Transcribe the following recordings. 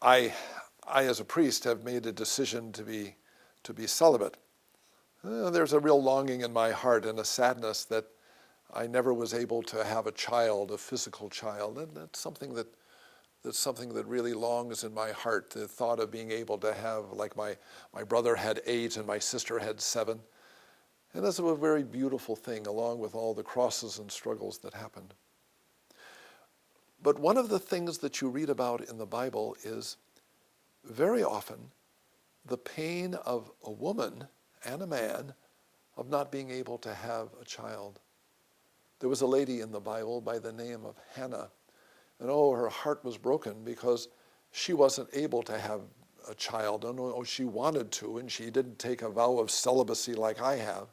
I, I as a priest have made a decision to be celibate. There's a real longing in my heart and a sadness that I never was able to have a child, a physical child, and that's something that really longs in my heart. The thought of being able to have, like my brother had 8 and my sister had 7, and that's a very beautiful thing, along with all the crosses and struggles that happened. But one of the things that you read about in the Bible is very often the pain of a woman and a man of not being able to have a child. There was a lady in the Bible by the name of Hannah, and her heart was broken because she wasn't able to have a child. And she wanted to, and she didn't take a vow of celibacy like I have,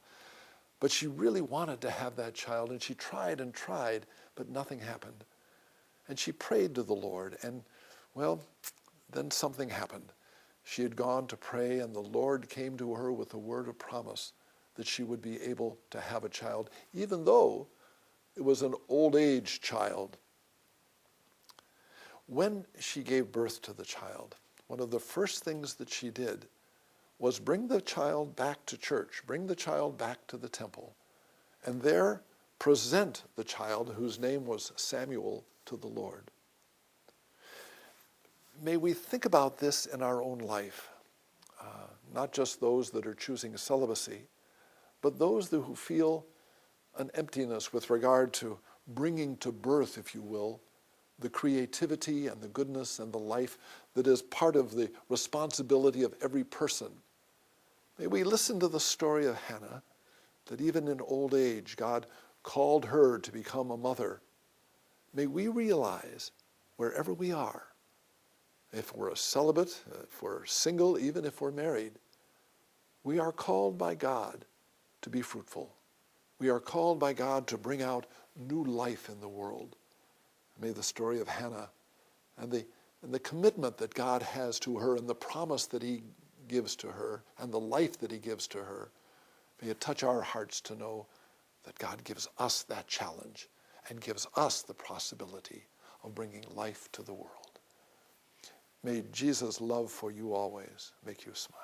but she really wanted to have that child, and she tried and tried, but nothing happened. And she prayed to the Lord, and then something happened. She had gone to pray, and the Lord came to her with a word of promise that she would be able to have a child, even though it was an old age child. When she gave birth to the child, one of the first things that she did was bring the child back to church, bring the child back to the temple, and there present the child, whose name was Samuel, to the Lord. May we think about this in our own life, not just those that are choosing celibacy, but those who feel an emptiness with regard to bringing to birth, if you will, the creativity and the goodness and the life that is part of the responsibility of every person. May we listen to the story of Hannah, that even in old age, God called her to become a mother. May we realize, wherever we are, if we're a celibate, if we're single, even if we're married, we are called by God to be fruitful. We are called by God to bring out new life in the world. May the story of Hannah and the commitment that God has to her and the promise that he gives to her and the life that he gives to her, may it touch our hearts to know that God gives us that challenge and gives us the possibility of bringing life to the world. May Jesus' love for you always make you smile.